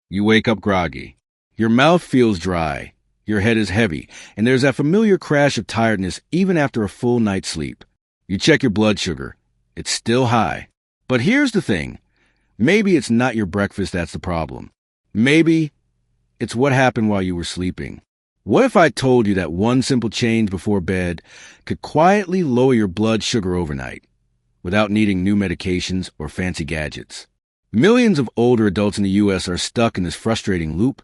You wake up groggy. Your mouth feels dry. Your head is heavy, and there's that familiar crash of tiredness even after a full night's sleep. You check your blood sugar. It's still high. But here's the thing. Maybe it's not your breakfast that's the problem. Maybe it's what happened while you were sleeping. What if I told you that one simple change before bed could quietly lower your blood sugar overnight without needing new medications or fancy gadgets? Millions of older adults in the U.S. are stuck in this frustrating loop,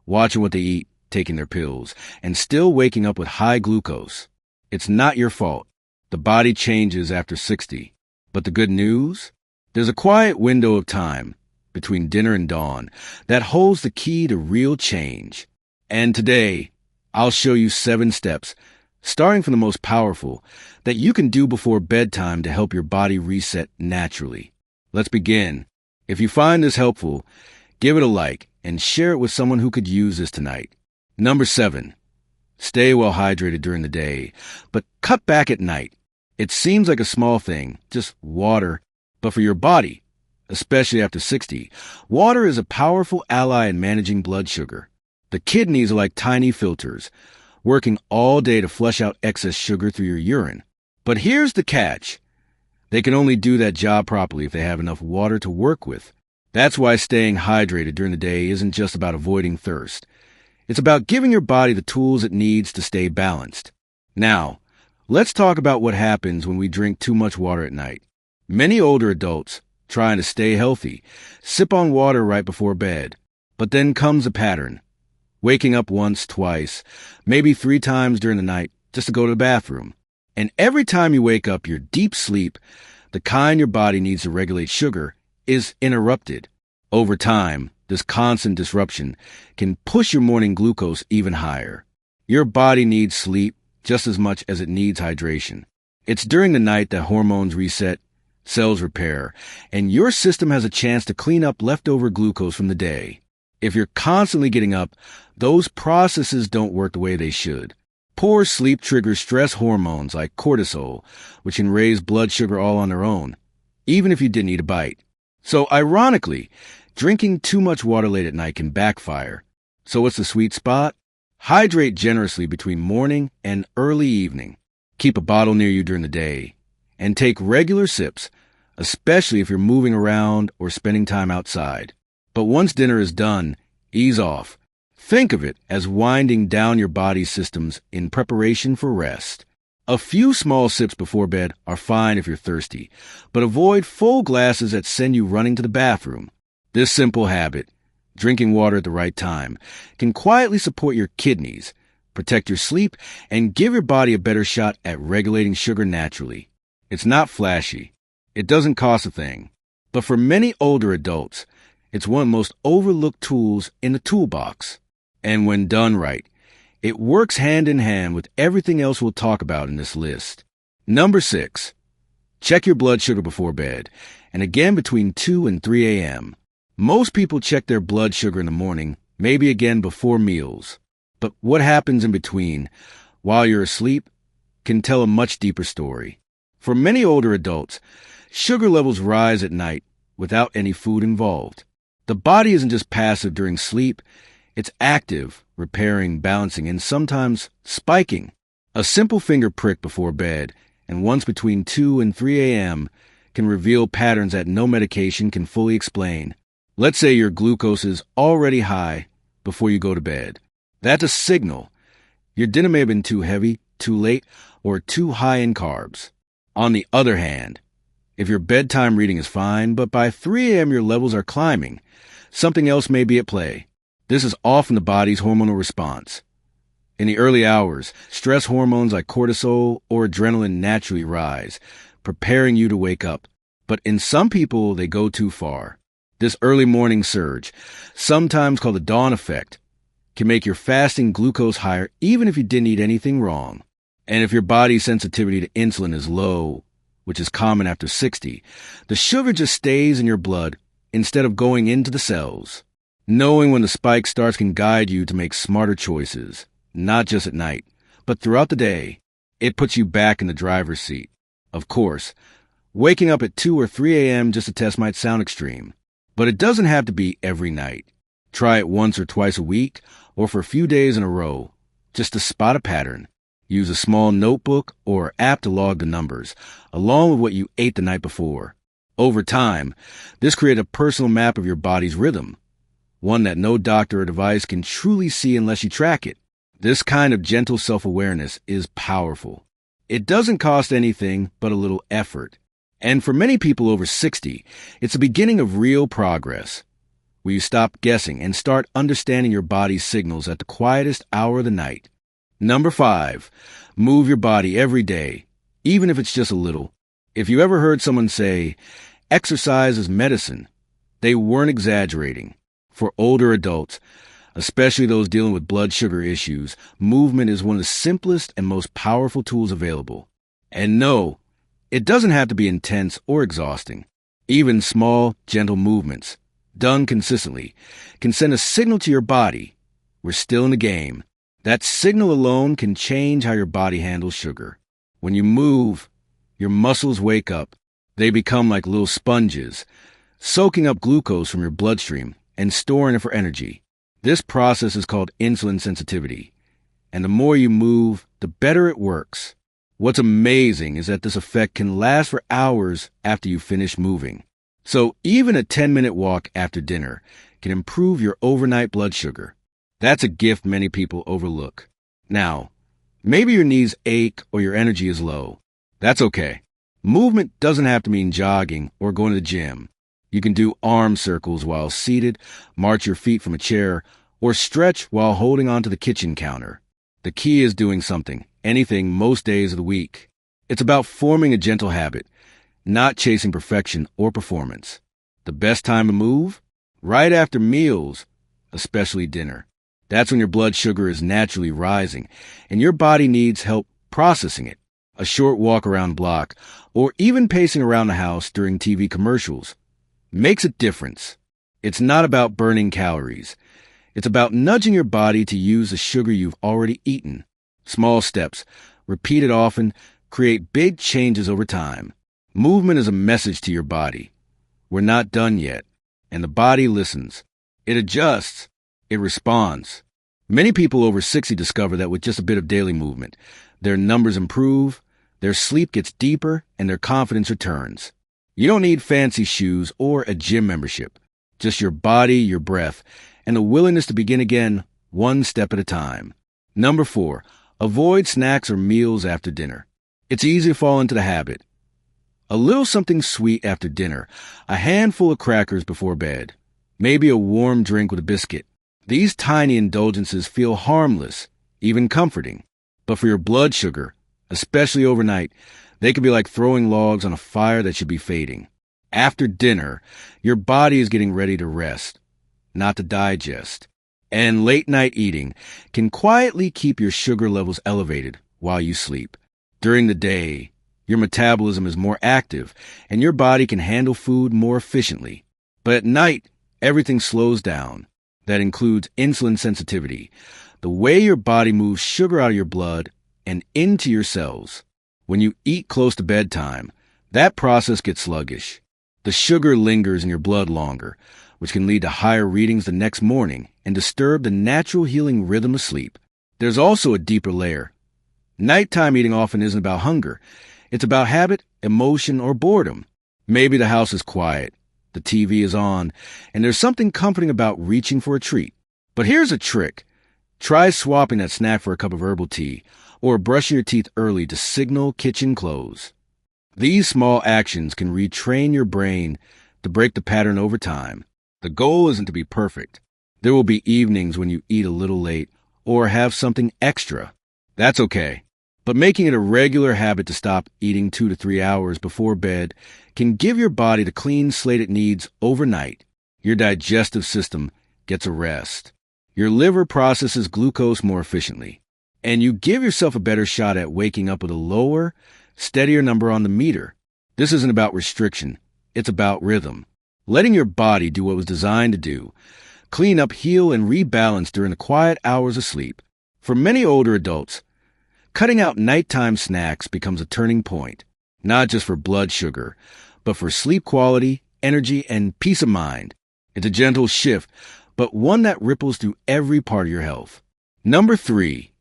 watching what they eat, taking their pills, and still waking up with high glucose. It's not your fault. The body changes after 60. But the good news? There's a quiet window of time between dinner and dawn that holds the key to real change. And today, I'll show you 7 steps, starting from the most powerful, that you can do before bedtime to help your body reset naturally. Let's begin. If you find this helpful, give it a like and share it with someone who could use this tonight. Number 7. Stay well hydrated during the day, but cut back at night. It seems like a small thing, just water, but for your body, especially after 60, water is a powerful ally in managing blood sugar. The kidneys are like tiny filters, working all day to flush out excess sugar through your urine. But here's the catch. They can only do that job properly if they have enough water to work with. That's why staying hydrated during the day isn't just about avoiding thirst. It's about giving your body the tools it needs to stay balanced. Now, let's talk about what happens when we drink too much water at night. Many older adults, trying to stay healthy, sip on water right before bed. But then comes a pattern. Waking up once, twice, maybe 3 times during the night just to go to the bathroom. And every time you wake up, your deep sleep, the kind your body needs to regulate sugar, is interrupted. Over time, this constant disruption can push your morning glucose even higher. Your body needs sleep just as much as it needs hydration. It's during the night that hormones reset, cells repair, and your system has a chance to clean up leftover glucose from the day. If you're constantly getting up, those processes don't work the way they should. Poor sleep triggers stress hormones like cortisol, which can raise blood sugar all on their own, even if you didn't eat a bite. So ironically, drinking too much water late at night can backfire. So what's the sweet spot? Hydrate generously between morning and early evening. Keep a bottle near you during the day. And take regular sips, especially if you're moving around or spending time outside. But once dinner is done, ease off. Think of it as winding down your body's systems in preparation for rest. A few small sips before bed are fine if you're thirsty, but avoid full glasses that send you running to the bathroom. This simple habit, drinking water at the right time, can quietly support your kidneys, protect your sleep, and give your body a better shot at regulating sugar naturally. It's not flashy. It doesn't cost a thing. But for many older adults, it's one of the most overlooked tools in the toolbox. And when done right, it works hand in hand with everything else we'll talk about in this list. Number 6. Check your blood sugar before bed, and again between 2 and 3 a.m. Most people check their blood sugar in the morning, maybe again before meals. But what happens in between, while you're asleep, can tell a much deeper story. For many older adults, sugar levels rise at night without any food involved. The body isn't just passive during sleep, it's active, repairing, balancing, and sometimes spiking. A simple finger prick before bed, and once between 2 and 3 a.m., can reveal patterns that no medication can fully explain. Let's say your glucose is already high before you go to bed. That's a signal. Your dinner may have been too heavy, too late, or too high in carbs. On the other hand, if your bedtime reading is fine, but by 3 a.m. your levels are climbing, something else may be at play. This is often the body's hormonal response. In the early hours, stress hormones like cortisol or adrenaline naturally rise, preparing you to wake up. But in some people, they go too far. This early morning surge, sometimes called the dawn effect, can make your fasting glucose higher even if you didn't eat anything wrong. And if your body's sensitivity to insulin is low, which is common after 60, the sugar just stays in your blood instead of going into the cells. Knowing when the spike starts can guide you to make smarter choices, not just at night, but throughout the day. It puts you back in the driver's seat. Of course, waking up at 2 or 3 a.m. just to test might sound extreme, but it doesn't have to be every night. Try it once or twice a week or for a few days in a row, just to spot a pattern. Use a small notebook or app to log the numbers, along with what you ate the night before. Over time, this creates a personal map of your body's rhythm, one that no doctor or device can truly see unless you track it. This kind of gentle self-awareness is powerful. It doesn't cost anything but a little effort. And for many people over 60, it's the beginning of real progress, where you stop guessing and start understanding your body's signals at the quietest hour of the night. Number 5, move your body every day, even if it's just a little. If you ever heard someone say, exercise is medicine, they weren't exaggerating. For older adults, especially those dealing with blood sugar issues, movement is one of the simplest and most powerful tools available. And no, it doesn't have to be intense or exhausting. Even small, gentle movements, done consistently, can send a signal to your body. We're still in the game. That signal alone can change how your body handles sugar. When you move, your muscles wake up. They become like little sponges, soaking up glucose from your bloodstream and storing it for energy. This process is called insulin sensitivity, and the more you move, the better it works. What's amazing is that this effect can last for hours after you finish moving. So even a 10-minute walk after dinner can improve your overnight blood sugar. That's a gift many people overlook. Now, maybe your knees ache or your energy is low. That's okay. Movement doesn't have to mean jogging or going to the gym. You can do arm circles while seated, march your feet from a chair, or stretch while holding onto the kitchen counter. The key is doing something, anything, most days of the week. It's about forming a gentle habit, not chasing perfection or performance. The best time to move? Right after meals, especially dinner. That's when your blood sugar is naturally rising, and your body needs help processing it. A short walk around the block, or even pacing around the house during TV commercials, makes a difference. It's not about burning calories. It's about nudging your body to use the sugar you've already eaten. Small steps, repeated often, create big changes over time. Movement is a message to your body. We're not done yet. And the body listens. It adjusts. It responds. Many people over 60 discover that with just a bit of daily movement, their numbers improve, their sleep gets deeper, and their confidence returns. You don't need fancy shoes or a gym membership. Just your body, your breath, and the willingness to begin again one step at a time. Number 4, avoid snacks or meals after dinner. It's easy to fall into the habit. A little something sweet after dinner, a handful of crackers before bed, maybe a warm drink with a biscuit. These tiny indulgences feel harmless, even comforting. But for your blood sugar, especially overnight, they can be like throwing logs on a fire that should be fading. After dinner, your body is getting ready to rest, not to digest. And late-night eating can quietly keep your sugar levels elevated while you sleep. During the day, your metabolism is more active, and your body can handle food more efficiently. But at night, everything slows down. That includes insulin sensitivity, the way your body moves sugar out of your blood and into your cells. When you eat close to bedtime, that process gets sluggish. The sugar lingers in your blood longer, which can lead to higher readings the next morning and disturb the natural healing rhythm of sleep. There's also a deeper layer. Nighttime eating often isn't about hunger. It's about habit, emotion, or boredom. Maybe the house is quiet, the TV is on, and there's something comforting about reaching for a treat. But here's a trick. Try swapping that snack for a cup of herbal tea, or brushing your teeth early to signal kitchen close. These small actions can retrain your brain to break the pattern over time. The goal isn't to be perfect. There will be evenings when you eat a little late or have something extra. That's okay. But making it a regular habit to stop eating 2 to 3 hours before bed can give your body the clean slate it needs overnight. Your digestive system gets a rest. Your liver processes glucose more efficiently. And you give yourself a better shot at waking up with a lower, steadier number on the meter. This isn't about restriction. It's about rhythm. Letting your body do what it was designed to do. Clean up, heal, and rebalance during the quiet hours of sleep. For many older adults, cutting out nighttime snacks becomes a turning point, not just for blood sugar, but for sleep quality, energy, and peace of mind. It's a gentle shift, but one that ripples through every part of your health. Number 3,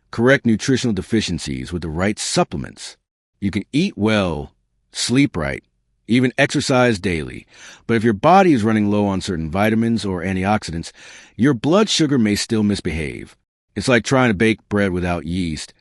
correct nutritional deficiencies with the right supplements. You can eat well, sleep right, even exercise daily, but if your body is running low on certain vitamins or antioxidants, your blood sugar may still misbehave. It's like trying to bake bread without yeast.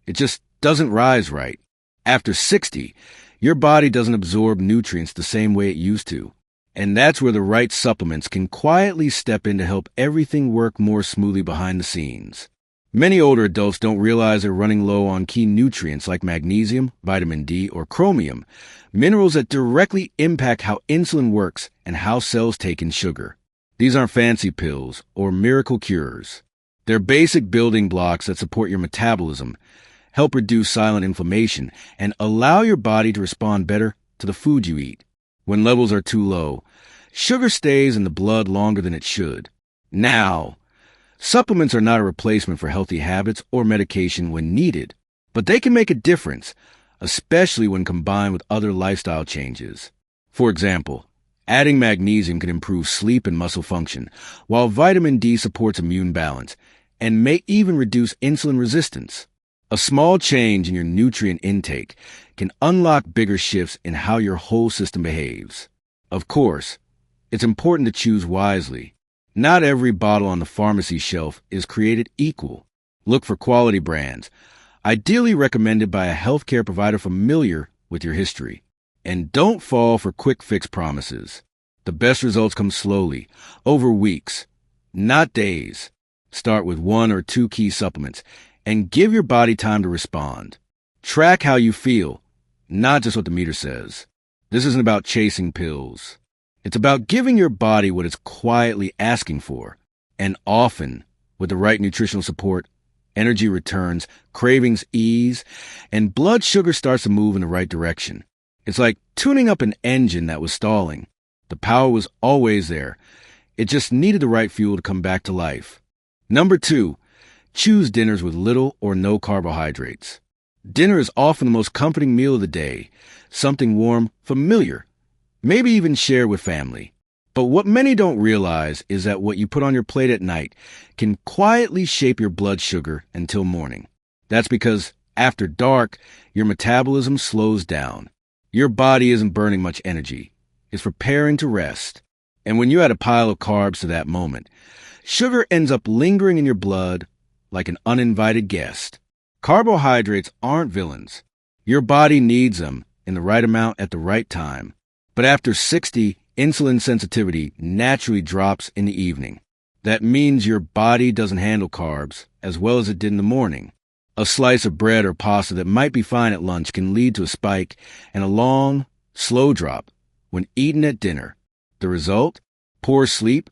It just doesn't rise right. After 60, your body doesn't absorb nutrients the same way it used to. And that's where the right supplements can quietly step in to help everything work more smoothly behind the scenes. Many older adults don't realize they're running low on key nutrients like magnesium, vitamin D, or chromium, minerals that directly impact how insulin works and how cells take in sugar. These aren't fancy pills or miracle cures. They're basic building blocks that support your metabolism, help reduce silent inflammation, and allow your body to respond better to the food you eat. When levels are too low, sugar stays in the blood longer than it should. Now, supplements are not a replacement for healthy habits or medication when needed, but they can make a difference, especially when combined with other lifestyle changes. For example, adding magnesium can improve sleep and muscle function, while vitamin D supports immune balance and may even reduce insulin resistance. A small change in your nutrient intake can unlock bigger shifts in how your whole system behaves. Of course, it's important to choose wisely. Not every bottle on the pharmacy shelf is created equal. Look for quality brands, ideally recommended by a healthcare provider familiar with your history. And don't fall for quick fix promises. The best results come slowly, over weeks, not days. Start with 1 or 2 key supplements and give your body time to respond. Track how you feel, not just what the meter says. This isn't about chasing pills. It's about giving your body what it's quietly asking for. And often, with the right nutritional support, energy returns, cravings ease, and blood sugar starts to move in the right direction. It's like tuning up an engine that was stalling. The power was always there. It just needed the right fuel to come back to life. Number 2, choose dinners with little or no carbohydrates. Dinner is often the most comforting meal of the day, something warm, familiar, maybe even shared with family. But what many don't realize is that what you put on your plate at night can quietly shape your blood sugar until morning. That's because after dark, your metabolism slows down. Your body isn't burning much energy. It's preparing to rest. And when you add a pile of carbs to that moment, sugar ends up lingering in your blood like an uninvited guest. Carbohydrates aren't villains. Your body needs them in the right amount at the right time. But after 60, insulin sensitivity naturally drops in the evening. That means your body doesn't handle carbs as well as it did in the morning. A slice of bread or pasta that might be fine at lunch can lead to a spike and a long, slow drop when eaten at dinner. The result? Poor sleep,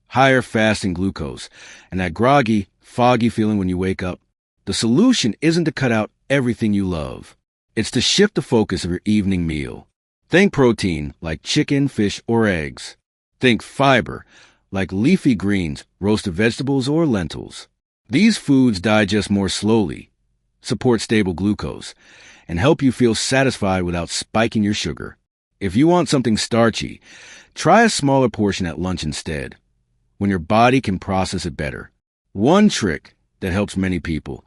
higher fasting glucose, and that groggy, foggy feeling when you wake up. The solution isn't to cut out everything you love. It's to shift the focus of your evening meal. Think protein like chicken, fish, or eggs. Think fiber like leafy greens, roasted vegetables, or lentils. These foods digest more slowly, support stable glucose, and help you feel satisfied without spiking your sugar. If you want something starchy, try a smaller portion at lunch instead, when your body can process it better. One trick that helps many people: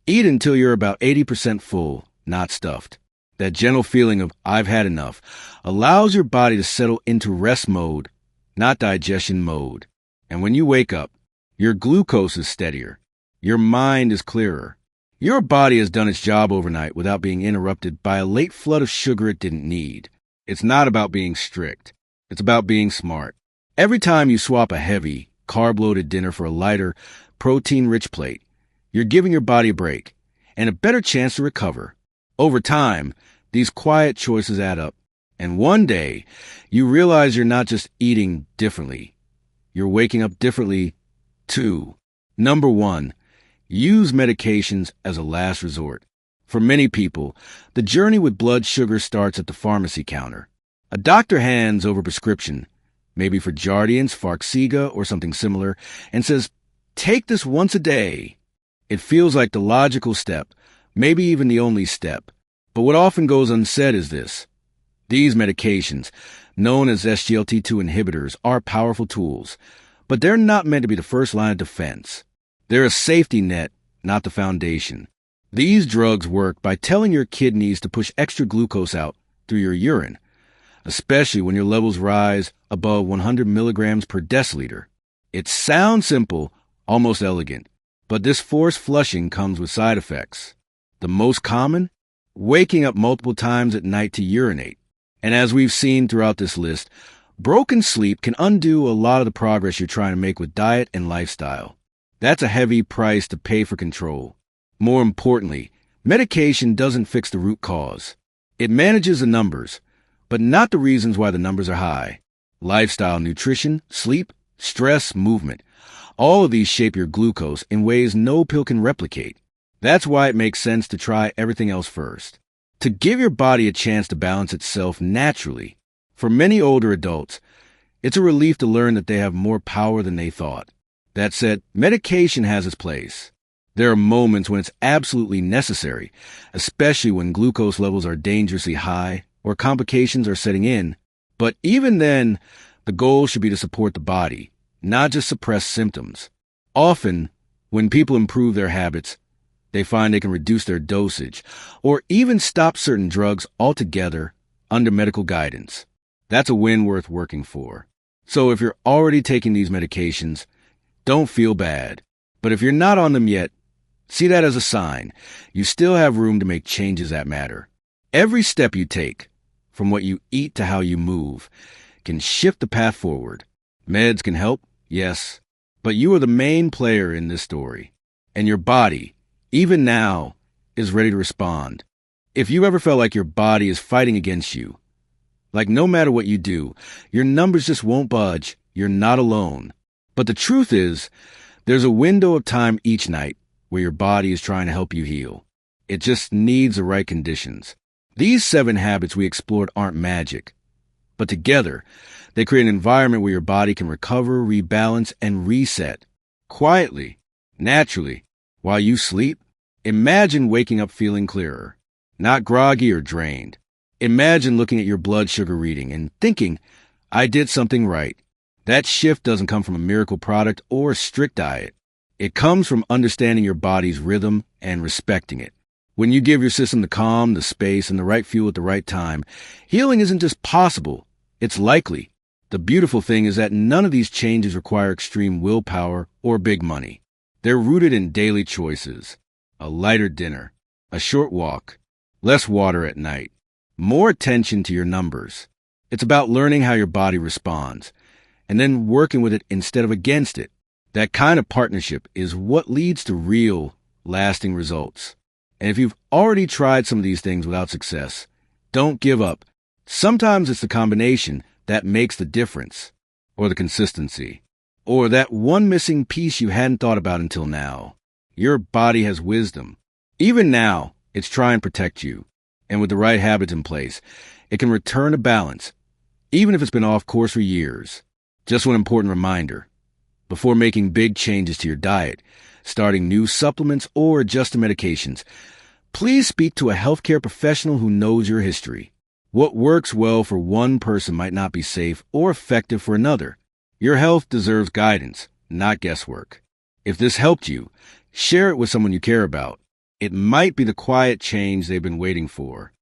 eat until you're about 80% full, not stuffed. That gentle feeling of "I've had enough" allows your body to settle into rest mode, not digestion mode. And when you wake up, your glucose is steadier. Your mind is clearer. Your body has done its job overnight without being interrupted by a late flood of sugar it didn't need. It's not about being strict. It's about being smart. Every time you swap a heavy, carb-loaded dinner for a lighter, protein-rich plate, you're giving your body a break and a better chance to recover. Over time, these quiet choices add up, and one day, you realize you're not just eating differently. You're waking up differently, too. Number 1, use medications as a last resort. For many people, the journey with blood sugar starts at the pharmacy counter. A doctor hands over a prescription, maybe for Jardiance, Farxiga, or something similar, and says, "Take this once a day." It feels like the logical step, maybe even the only step. But what often goes unsaid is this: these medications, known as SGLT2 inhibitors, are powerful tools, but they're not meant to be the first line of defense. They're a safety net, not the foundation. These drugs work by telling your kidneys to push extra glucose out through your urine, especially when your levels rise above 100 milligrams per deciliter. It sounds simple, almost elegant, but this forced flushing comes with side effects. The most common? Waking up multiple times at night to urinate. And as we've seen throughout this list, broken sleep can undo a lot of the progress you're trying to make with diet and lifestyle. That's a heavy price to pay for control. More importantly, medication doesn't fix the root cause. It manages the numbers, but not the reasons why the numbers are high. Lifestyle, nutrition, sleep, stress, movement. All of these shape your glucose in ways no pill can replicate. That's why it makes sense to try everything else first. To give your body a chance to balance itself naturally. For many older adults, it's a relief to learn that they have more power than they thought. That said, medication has its place. There are moments when it's absolutely necessary, especially when glucose levels are dangerously high or complications are setting in. But even then, the goal should be to support the body, not just suppress symptoms. Often, when people improve their habits, they find they can reduce their dosage or even stop certain drugs altogether under medical guidance. That's a win worth working for. So if you're already taking these medications, don't feel bad. But if you're not on them yet, see that as a sign. You still have room to make changes that matter. Every step you take, from what you eat to how you move, can shift the path forward. Meds can help, yes, but you are the main player in this story. And your body, even now, is ready to respond. If you ever felt like your body is fighting against you, like no matter what you do, your numbers just won't budge, you're not alone. But the truth is, there's a window of time each night where your body is trying to help you heal. It just needs the right conditions. These 7 habits we explored aren't magic, but together, they create an environment where your body can recover, rebalance, and reset. Quietly, naturally, while you sleep. Imagine waking up feeling clearer, not groggy or drained. Imagine looking at your blood sugar reading and thinking, I did something right. That shift doesn't come from a miracle product or a strict diet. It comes from understanding your body's rhythm and respecting it. When you give your system the calm, the space, and the right fuel at the right time, healing isn't just possible, it's likely. The beautiful thing is that none of these changes require extreme willpower or big money. They're rooted in daily choices. A lighter dinner, a short walk, less water at night, more attention to your numbers. It's about learning how your body responds, and then working with it instead of against it. That kind of partnership is what leads to real, lasting results. And if you've already tried some of these things without success, don't give up. Sometimes it's the combination that makes the difference, or the consistency, or that one missing piece you hadn't thought about until now. Your body has wisdom. Even now, it's trying to protect you. And with the right habits in place, it can return to balance, even if it's been off course for years. Just one important reminder. Before making big changes to your diet, starting new supplements, or adjusting medications, please speak to a healthcare professional who knows your history. What works well for one person might not be safe or effective for another. Your health deserves guidance, not guesswork. If this helped you, share it with someone you care about. It might be the quiet change they've been waiting for.